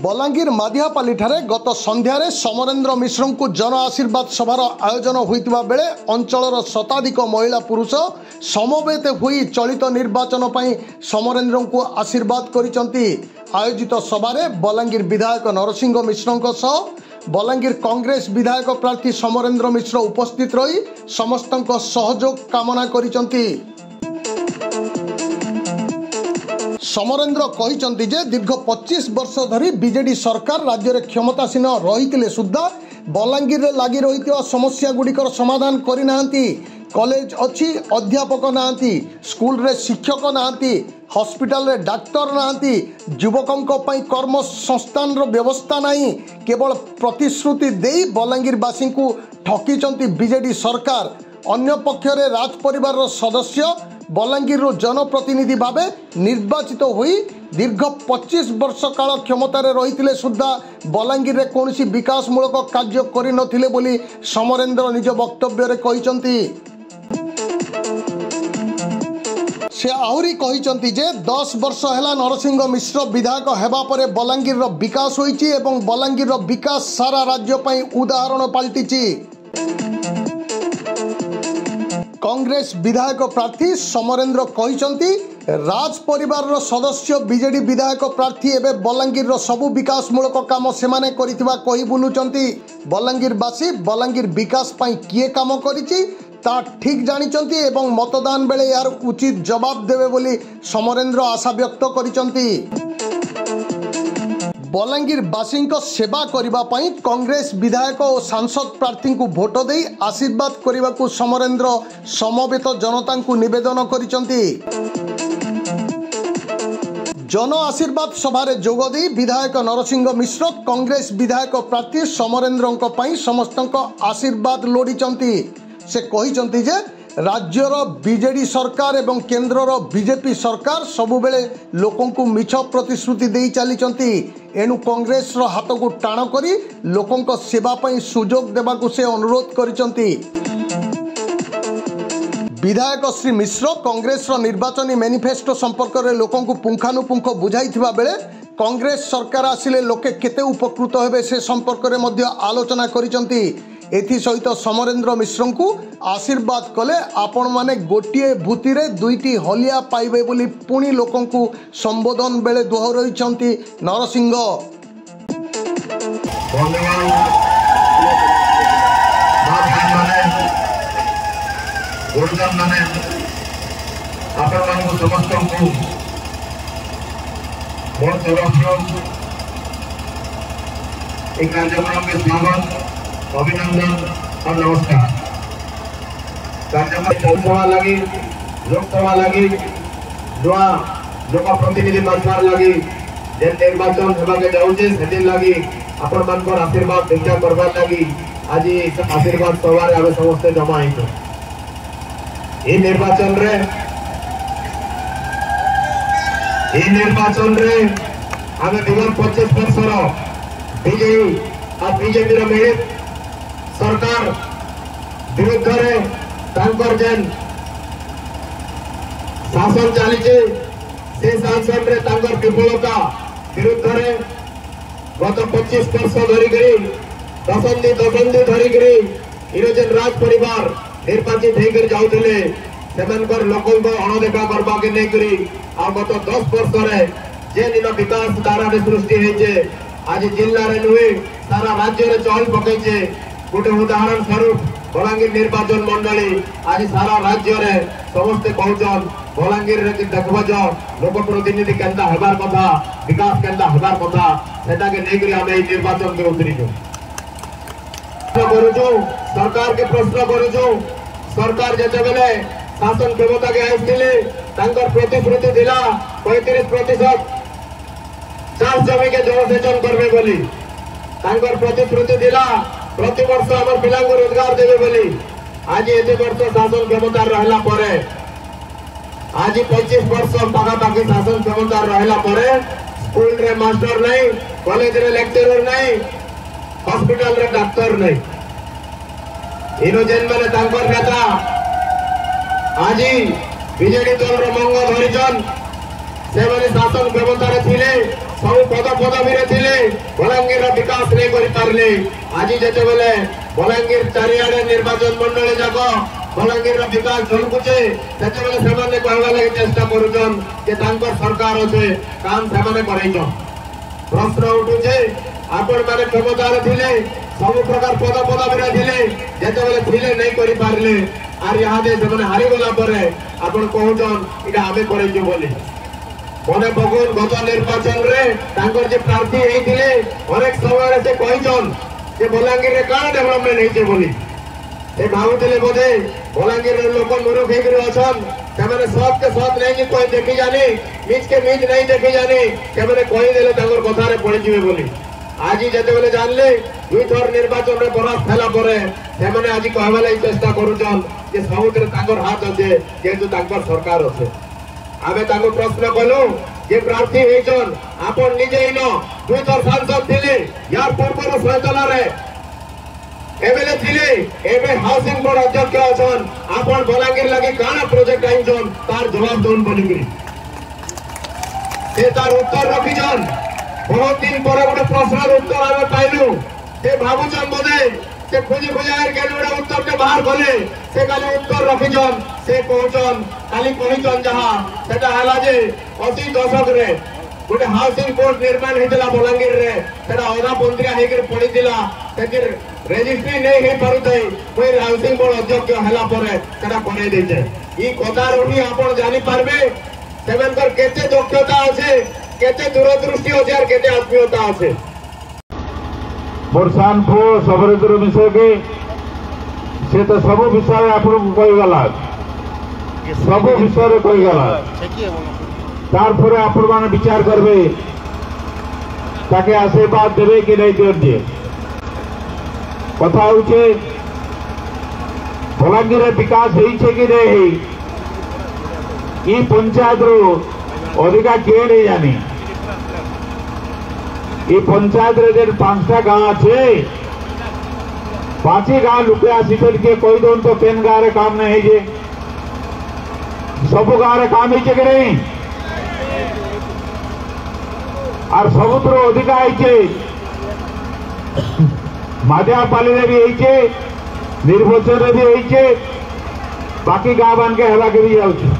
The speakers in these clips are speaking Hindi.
बलांगीर मादिहापाली ठारे गत संध्यारे समरेंद्र मिश्र को जन आशीर्वाद सभार आयोजन होइतिबा बेले अंचलर शताधिक महिला पुरुष समवेत होई चलित निर्वाचन पई समरेंद्र को आशीर्वाद करिसंती। आयोजित सभारे बलांगीर विधायक नरसिंह मिश्र सह बलांगीर कांग्रेस विधायक प्रार्थी समरेंद्र मिश्र उपस्थित रही समस्तक सहयोग कामना करिसंती। समरेंद्र कहिसंती जे दीर्घ 25 वर्ष धरी बीजेडी सरकार राज्य में क्षमतासीन रही सुद्धा बलांगीर में लगी रही समस्या गुड़िकर समाधान करना। कॉलेज अच्छी अध्यापक नांती, स्कूल रे शिक्षक नांती, हॉस्पिटल रे डॉक्टर नांती, युवकों कर्म संस्थान व्यवस्था नहीं। केवल प्रतिश्रुति दे बलांगीरवासी को ठकीचंती बीजेडी सरकार। अन्य पक्षरे राज परिवार सदस्य बलांगीर जनप्रतिनिधि भावे निर्वाचित होई दीर्घ 25 वर्ष काल क्षमतार रही सुद्धा बलांगीर रे कौनसी विकासमूलक कार्य करि नथिले बोली समरेंद्र निज वक्तव्य कहिसंती। से आहुरी कहिसंती जे 10 वर्ष हैला नरसिंह मिश्र विधायक हेबा परे बलांगीर रो विकास होईची एवं बलांगीर रो विकास सारा राज्य पई उदाहरण पाल्टिची। कांग्रेस विधायक प्रार्थी समरेंद्र कहिसंती राज परिवार सदस्य बीजेडी विधायक प्रार्थी एवं बलांगीर सबु विकासमूलक काम सेमाने करिथिबा कहि बुलुचंती। बलांगीरवासी बलांगीर विकास पई किए काम करिछि ता ठीक जानिचंती एवं मतदान बेले यार उचित जवाब देवे बोली समरेंद्र आशा व्यक्त करिसंती। बलांगीरवासी सेवा करिबा पई कांग्रेस विधायक और सांसद प्रार्थी को भोट दे आशीर्वाद करने को समरेंद्र समवेत जनता को निवेदन करिसंती। जन आशीर्वाद सभारे जोग दे विधायक नरसिंह मिश्र कांग्रेस विधायक प्रार्थी समरेंद्र पई समस्तक आशीर्वाद लोड़ीचंती। से कहिसंती जे राज्यर बीजेडी सरकार एवं केंद्रर बीजेपी सरकार सबुबेले लोकों को मिछ प्रतिश्रुति दे चलीचंती। एणु कांग्रेस हाथ को टाण करी लोकों सेवा पई सुजोग देबाकु से अनुरोध करिसंती। विधायक श्री मिश्र कांग्रेस निर्वाचनी मैनिफेस्टो संपर्क में लोकों को पुंखानुपुंख बुझाइथिबा बेले कांग्रेस सरकार आसिले लोके केते उपकृत हेबे से संपर्क में आलोचना करिसंती। एथि सहित समरेंद्र मिश्र को आशीर्वाद कले आपण माने गोटिए भूति रे दुईटी हलिया पाइबे बोली पुणी लोकों को संबोधन बेले दोहराइछंती नरसिंह। कार्यक्रम में स्वागत, अभिनंदन और नमस्कार। लोकसभा लगी नुआ लोक प्रतिनिधि बांटवार लगी जे निर्वाचन होगा जाऊे से लगी आपण मानकर आशीर्वाद भिक्षा करवार लगी आज आशीर्वाद सभारे आम समस्ते जमा हो निर्वाचन रे आम विगत 25 वर्षर बीजेपी और बीजेपी मिलित सरकार विरुद्ध जेन शासन चली से शासन रे विफलता विरुद्ध गत 25 वर्ष धरिक दशंधि धरिक जेन राज परिवार निर्वाचित होकर जाऊले से लोकों अणदेखा करवा के नहीं गत 10 वर्ष जेन विकास धारा सृष्टि होचे आज जिले में नुहे सारा राज्य में चहल पकईचे। गोटे उदाहरण स्वरूप बलांगीर निर्वाचन मंडली आज सारा राज्य में समस्ते कहन बलांगीर देखब जो लोक प्रतिनिधि केन्ता हेबार कथा विकास केन्ता हेबार कथा सेटा के लेकर आम निर्वाचन के उतरीचु करूचु सरकार के प्रश्न करूचु। सरकार जिते बेले शासन क्षमता के आसते प्रतिश्रुति दिला 35% चाष जमी के जलसेचन करबे बोली प्रतिश्रुति दिला प्रति वर्ष आम पिला रोजगार देवे बोली आज एते वर्ष शासन क्षमता रहला परे आज 25 वर्ष पाखापाखि शासन क्षमता रहला परे स्कूल रे मास्टर नहीं, कॉलेज रे लेक्चरर नहीं, हॉस्पिटल रे डॉक्टर नहीं। इनो जेन माने तांकर नेता आज बीजेडी दल रो मंग धरिचन से माने शासन क्षमता रे थिले पदवी थे बलांगीर विकास नहीं कर पारे आज जिते बेले बलांगीर चारिआडे निर्वाचन मंडली जाक बलांगीर विकास झलकुचे से कहवा लगे चेष्टा करुचन सरकार अच्छे काम से प्रश्न उठुचे आपण माने क्षमतार थिले सब प्रकार पद पदवी थिले जिते बेले थिले नहीं कर पारे आर यहाँ से हारी गला आपण कहूचन इटा आमे करेछु बोली मने पकड़ गत निर्वाचन रे प्रार्थी होते अनेक समय से कही बलांगीर में कौन डेभलपमेंट होते बोली से भावुले बोधे बलांगीर लोक मूर्ख होकर अच्छा सत के सत नहीं कोई देखी जानी मिज के मिज नहीं देखी जानी से कहीदे कथार पड़े बोली आज जिते बेले जानले दुई थर निर्वाचन में परास्त है आज कहवा लगी चेष्टा करुचन सब हाथ अच्छे जेहेतु सरकार अच्छे आमे ताको प्रश्न कलु जे प्रार्थी होइछन आपण निजे इन दुई थर सांसद थिले यार पूर्व सैतला रे एबेले थिले एबे हाउसिंग बोर्ड अध्यक्ष अछन आपण बलांगीर लागि काना प्रोजेक्ट आइछन तार जवाब दोन बोलिकरी से तार उत्तर रखिछन बहुत दिन पर गोटे प्रश्नर उत्तर आमे पाइलु से भाबुछन बोधे से खोजी खोजार के गोटे उत्तर के बाहर गले से खाली उत्तर रखिछन से कहचन खाली कहीचन जहाँ सेटा हला जे 80 दशक रे गोटे हाउसिंग बोर्ड निर्माण होता बलांगीर रे सेटा अधा पंद्रिया होकर पड़ीला से रेजिस्ट्री नहीं हो पारुथाई कोई हाउसिंग बोर्ड अध्यक्ष हला परे सेटा करै देछे ई कथा रही आपण जानि पारबे सेमनकर केते दक्षता আছে केते दूरदृष्टि আছে আর केते आत्मीयता আছে बरसान को सबरेंद्र मिश्र के से तो सब विषय आपको कहीगला सब विषय कहीगला तार आपण मैंने विचार करबे ताके आशीर्वाद देवे कि नहीं दिए कथा होचे बलांगीर विकास होइछे कि नहीं ई पंचायत रो अधिका किए नहीं जानी ये पंचायत रे 5टा गाँव अच्छे 5 गाँव लुके आसिकन के कही दौन तो केन गाँव रे काम नहीं है सब गाँव रे काम है कि नहीं और सबुतर अधिका है मादियापाली रे भी है निर्वाचन रे भी है बाकी गाँव मान के हला के भी जाऊँ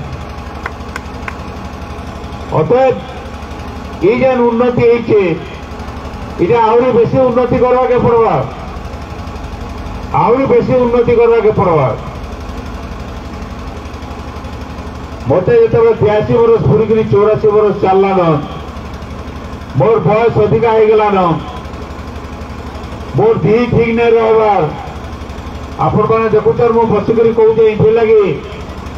अतएव ये जेन उन्नति है इटा आहरी बेसी उन्नति करवा के पड़वा आहरी बेसी उन्नति करवा के पड़वा मत जो 83 बरस पूरी 84 बरस चललान मोर बयस अधिका हो गलान मोर दी ठीक नहीं रहार आपण मैंने देखुचर मु बसिक कहूचे ये लगे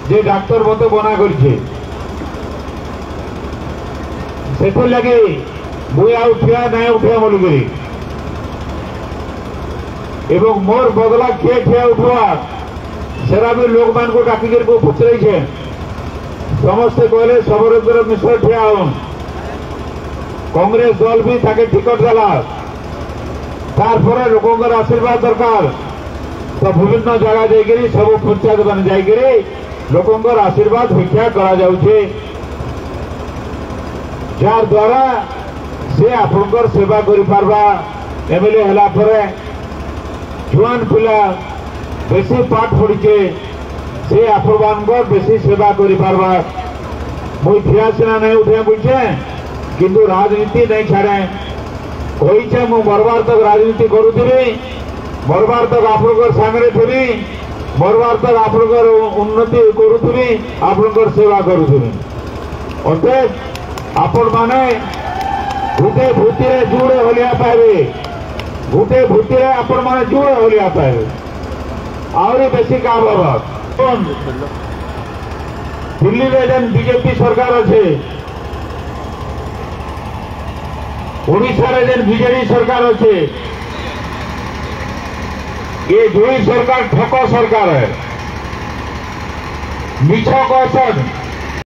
जे डाक्तर मत बना कर लगे मुई आउ ठिया नहीं उठा बोलिकी एवं मोर बदला किए ठिया उठवा सेरा भी लोक मान को डाकिक पचरे समस्ते कहले सबरेंद्र मिश्र ठिया हन कांग्रेस दल भी ताके टिकट देला तार लोकर आशीर्वाद दरकार तो विभिन्न जगह जाकरी सब पंचायत मान जाकरी लोकर आशीर्वाद भिक्षा करा जाउछे जार द्वारा से आपनकर सेवा करि पारबा एमएलए हला परे जुआन पिला बेसी पाठ पढ़ीचे से आपनकर बेसी सेवा करि पारबा मुई थियासिना नहीं उठे बुझे किंतु राजनीति नहीं छाड़े कहीचे मु मरबार तक राजनीति करुथी मरबार तक आपनकर सामने थी मरबार तक आपनकर उन्नति करुथी आपनकर सेवा करुथी अतएव आपण माने गुटे भूति जुड़े होलिया पाए गुटे भूति आपण मैंने जुड़े होलिया पाए आहरी बेसी काम हम दिल्ली में जेन बीजेपी सरकार अच्छे ओडिशा रे जेन बीजेडी सरकार अच्छे ये दुई सरकार ठक सरकार है मिछ कहसन